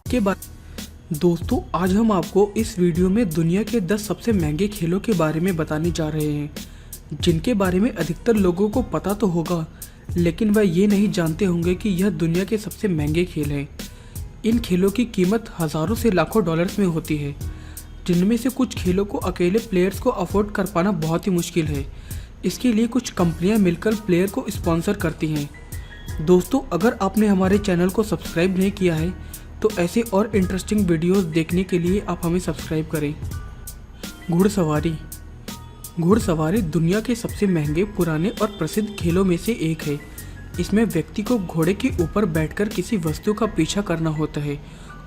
के बाद दोस्तों, आज हम आपको इस वीडियो में दुनिया के 10 सबसे महंगे खेलों के बारे में बताने जा रहे हैं, जिनके बारे में अधिकतर लोगों को पता तो होगा, लेकिन वह ये नहीं जानते होंगे कि यह दुनिया के सबसे महंगे खेल हैं। इन खेलों की कीमत हज़ारों से लाखों डॉलर्स में होती है, जिनमें से कुछ खेलों को अकेले प्लेयर्स को अफोर्ड कर पाना बहुत ही मुश्किल है। इसके लिए कुछ कंपनियां मिलकर प्लेयर को स्पॉन्सर करती हैं। दोस्तों, अगर आपने हमारे चैनल को सब्सक्राइब नहीं किया है तो ऐसे और इंटरेस्टिंग वीडियोस देखने के लिए आप हमें सब्सक्राइब करें। घुड़सवारी। घुड़सवारी दुनिया के सबसे महंगे, पुराने और प्रसिद्ध खेलों में से एक है। इसमें व्यक्ति को घोड़े के ऊपर बैठकर किसी वस्तु का पीछा करना होता है,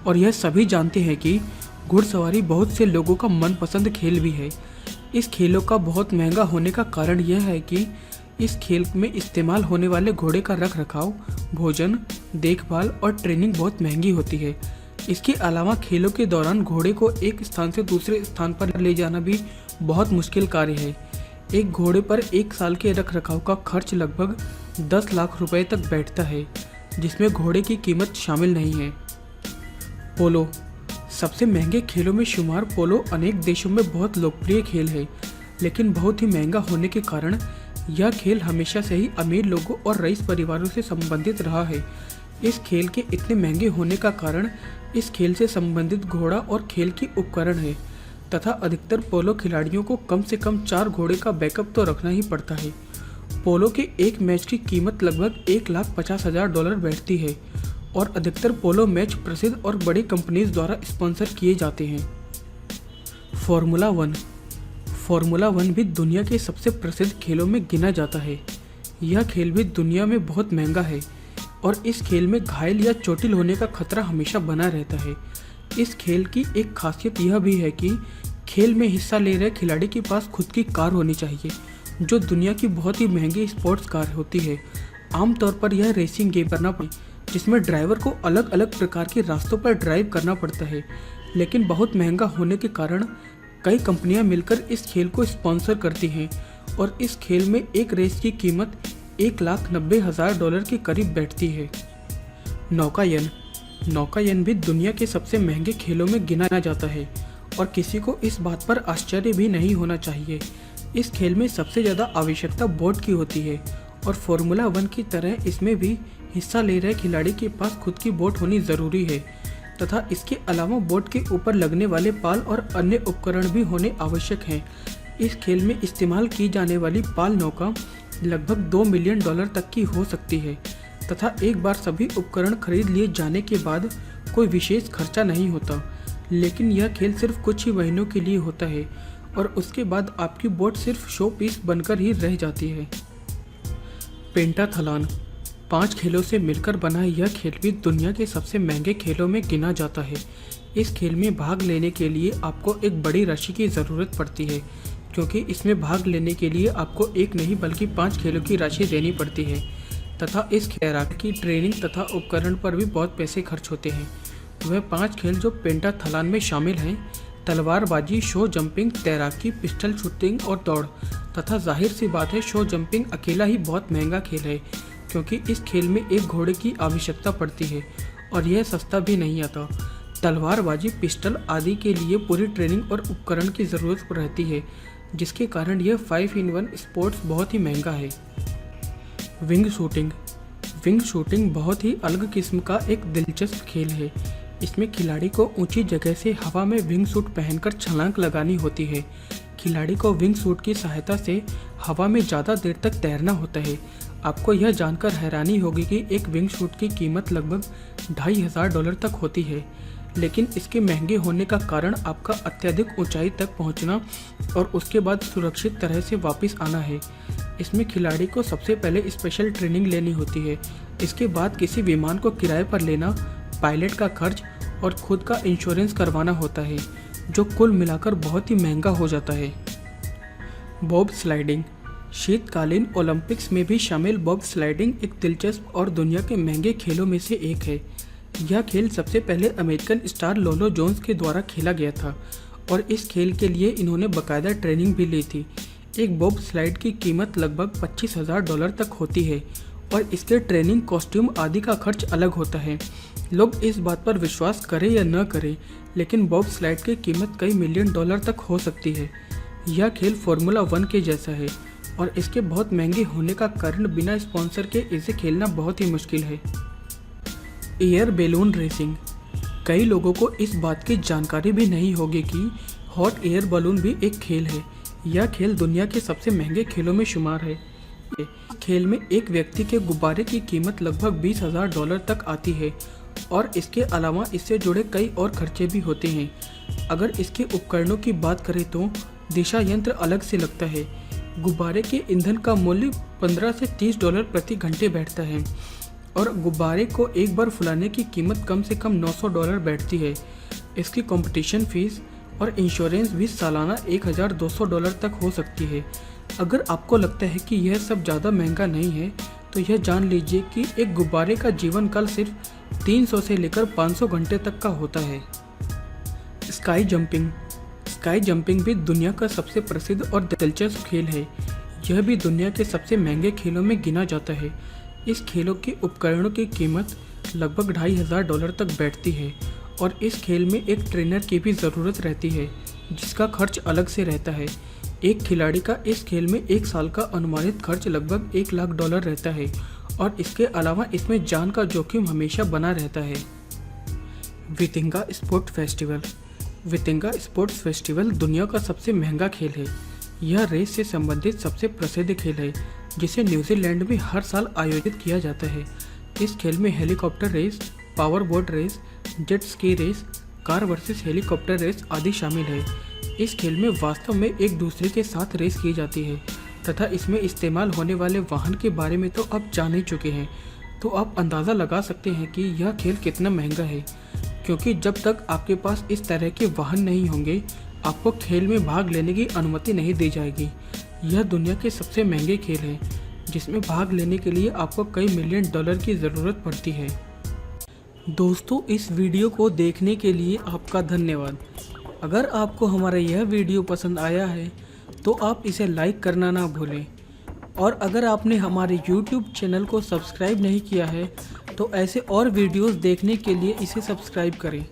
और यह सभी जानते हैं कि घुड़सवारी बहुत से लोगों का मनपसंद खेल भी है। इस खेलों का बहुत महंगा होने का कारण यह है कि इस खेल में इस्तेमाल होने वाले घोड़े का रख रखाव, भोजन, देखभाल और ट्रेनिंग बहुत महंगी होती है। इसके अलावा खेलों के दौरान घोड़े को एक स्थान से दूसरे स्थान पर ले जाना भी बहुत मुश्किल कार्य है। एक घोड़े पर एक साल के रख रखाव का खर्च लगभग 10 लाख रुपए तक बैठता है, जिसमें घोड़े की कीमत शामिल नहीं है। पोलो। सबसे महंगे खेलों में शुमार पोलो अनेक देशों में बहुत लोकप्रिय खेल है, लेकिन बहुत ही महंगा होने के कारण यह खेल हमेशा से ही अमीर लोगों और रईस परिवारों से संबंधित रहा है। इस खेल के इतने महंगे होने का कारण इस खेल से संबंधित घोड़ा और खेल की उपकरण है, तथा अधिकतर पोलो खिलाड़ियों को कम से कम 4 घोड़े का बैकअप तो रखना ही पड़ता है। पोलो के एक मैच की कीमत लगभग $1,50,000 बैठती है, और अधिकतर पोलो मैच प्रसिद्ध और बड़ी कंपनीज द्वारा स्पॉन्सर किए जाते हैं। फॉर्मूला 1। फॉर्मूला 1 भी दुनिया के सबसे प्रसिद्ध खेलों में गिना जाता है। यह खेल भी दुनिया में बहुत महंगा है, और इस खेल में घायल या चोटिल होने का खतरा हमेशा बना रहता है। इस खेल की एक खासियत यह भी है कि खेल में हिस्सा ले रहे खिलाड़ी के पास खुद की कार होनी चाहिए, जो दुनिया की बहुत ही महंगी स्पोर्ट्स कार होती है। आमतौर पर यह रेसिंग गेम करना पड़ता है, जिसमें ड्राइवर को अलग अलग प्रकार के रास्तों पर ड्राइव करना पड़ता है, लेकिन बहुत महंगा होने के कारण कई कंपनियां मिलकर इस खेल को स्पॉन्सर करती हैं, और इस खेल में एक रेस की कीमत $1,90,000 के करीब बैठती है। नौकायन। नौकायन भी दुनिया के सबसे महंगे खेलों में गिना जाता है, और किसी को इस बात पर आश्चर्य भी नहीं होना चाहिए। इस खेल में सबसे ज़्यादा आवश्यकता बोट की होती है, और फॉर्मूला 1 की तरह इसमें भी हिस्सा ले रहे खिलाड़ी के पास खुद की बोट होनी ज़रूरी है, तथा इसके अलावा बोट के ऊपर लगने वाले पाल और अन्य उपकरण भी होने आवश्यक हैं। इस खेल में इस्तेमाल की जाने वाली पाल नौका लगभग $2 मिलियन तक की हो सकती है, तथा एक बार सभी उपकरण खरीद लिए जाने के बाद कोई विशेष खर्चा नहीं होता। लेकिन यह खेल सिर्फ कुछ ही महीनों के लिए होता है, और उसके बाद आपकी बोट सिर्फ शो पीस बनकर ही रह जाती है। पेंटाथलन। 5 खेलों से मिलकर बना यह खेल भी दुनिया के सबसे महंगे खेलों में गिना जाता है। इस खेल में भाग लेने के लिए आपको एक बड़ी राशि की ज़रूरत पड़ती है, क्योंकि इसमें भाग लेने के लिए आपको एक नहीं बल्कि 5 खेलों की राशि देनी पड़ती है, तथा इस तैराकी की ट्रेनिंग तथा उपकरण पर भी बहुत पैसे खर्च होते हैं। वह 5 खेल जो पेंटाथलन में शामिल हैं: तलवारबाजी, शो जंपिंग, तैराकी, पिस्टल शूटिंग और दौड़। तथा जाहिर सी बात है, शो जंपिंग अकेला ही बहुत महंगा खेल है, क्योंकि इस खेल में एक घोड़े की आवश्यकता पड़ती है, और यह सस्ता भी नहीं आता। तलवारबाजी, पिस्टल आदि के लिए पूरी ट्रेनिंग और उपकरण की ज़रूरत रहती है, जिसके कारण यह 5-in-1 स्पोर्ट्स बहुत ही महंगा है। Wing shooting. विंग शूटिंग बहुत ही अलग किस्म का एक दिलचस्प खेल है। इसमें खिलाड़ी को ऊंची जगह से हवा में विंग सूट पहनकर छलांग लगानी होती है। खिलाड़ी को विंग सूट की सहायता से हवा में ज़्यादा देर तक तैरना होता है। आपको यह जानकर हैरानी होगी कि एक विंग सूट की कीमत लगभग $2,500 तक होती है, लेकिन इसके महंगे होने का कारण आपका अत्यधिक ऊंचाई तक पहुंचना और उसके बाद सुरक्षित तरह से वापस आना है। इसमें खिलाड़ी को सबसे पहले स्पेशल ट्रेनिंग लेनी होती है। इसके बाद किसी विमान को किराए पर लेना, पायलट का खर्च और खुद का इंश्योरेंस करवाना होता है, जो कुल मिलाकर बहुत ही महंगा हो जाता है। Bob sliding. शीतकालीन ओलंपिक्स में भी शामिल बॉब स्लाइडिंग एक दिलचस्प और दुनिया के महंगे खेलों में से एक है। यह खेल सबसे पहले अमेरिकन स्टार लोलो जोन्स के द्वारा खेला गया था, और इस खेल के लिए इन्होंने बाकायदा ट्रेनिंग भी ली थी। एक बॉब स्लाइड की कीमत लगभग $25,000 तक होती है, और इसके ट्रेनिंग कॉस्ट्यूम आदि का खर्च अलग होता है। लोग इस बात पर विश्वास करें या न करें, लेकिन बॉब स्लाइड की कीमत कई मिलियन डॉलर तक हो सकती है। यह खेल फार्मूला 1 के जैसा है और इसके बहुत महंगे होने का कारण बिना स्पॉन्सर के इसे खेलना बहुत ही मुश्किल है। Air balloon racing. कई लोगों को इस बात की जानकारी भी नहीं होगी कि हॉट एयर बलून भी एक खेल है। यह खेल दुनिया के सबसे महंगे खेलों में शुमार है। खेल में एक व्यक्ति के गुब्बारे की कीमत लगभग 20,000 डॉलर तक आती है और इसके अलावा इससे जुड़े कई और खर्चे भी होते हैं। अगर इसके उपकरणों की बात करें तो दिशा यंत्र अलग से लगता है। गुब्बारे के ईंधन का मूल्य 15 से 30 डॉलर प्रति घंटे बैठता है और गुब्बारे को एक बार फुलाने की कीमत कम से कम 900 डॉलर बैठती है। इसकी कंपटीशन फीस और इंश्योरेंस भी सालाना 1,200 डॉलर तक हो सकती है। अगर आपको लगता है कि यह सब ज़्यादा महंगा नहीं है तो यह जान लीजिए कि एक गुब्बारे का जीवन काल सिर्फ 300 से लेकर 500 घंटे तक का होता है। Sky jumping. स्काई जंपिंग भी दुनिया का सबसे प्रसिद्ध और दिलचस्प खेल है। यह भी दुनिया के सबसे महंगे खेलों में गिना जाता है। इस खेलों के उपकरणों की कीमत लगभग 2,500 डॉलर तक बैठती है और इस खेल में एक ट्रेनर की भी ज़रूरत रहती है जिसका खर्च अलग से रहता है। एक खिलाड़ी का इस खेल में एक साल का अनुमानित खर्च लगभग 1 लाख डॉलर रहता है और इसके अलावा इसमें जान का जोखिम हमेशा बना रहता है। वितिंगा स्पोर्ट फेस्टिवल। वितिंगा स्पोर्ट्स फेस्टिवल दुनिया का सबसे महंगा खेल है। यह रेस से संबंधित सबसे प्रसिद्ध खेल है जिसे न्यूजीलैंड में हर साल आयोजित किया जाता है। इस खेल में helicopter race, power boat race, jet ski race, car versus helicopter race आदि शामिल है। इस खेल में वास्तव में एक दूसरे के साथ रेस की जाती है तथा इसमें इस्तेमाल होने वाले वाहन के बारे में तो आप जान ही चुके हैं, तो आप अंदाज़ा लगा सकते हैं कि यह खेल कितना महंगा है, क्योंकि जब तक आपके पास इस तरह के वाहन नहीं होंगे आपको खेल में भाग लेने की अनुमति नहीं दी जाएगी। यह दुनिया के सबसे महंगे खेल है जिसमें भाग लेने के लिए आपको कई मिलियन डॉलर की ज़रूरत पड़ती है। दोस्तों, इस वीडियो को देखने के लिए आपका धन्यवाद। अगर आपको हमारा यह वीडियो पसंद आया है तो आप इसे लाइक करना ना भूलें और अगर आपने हमारे YouTube चैनल को सब्सक्राइब नहीं किया है तो ऐसे और वीडियोस देखने के लिए इसे सब्सक्राइब करें।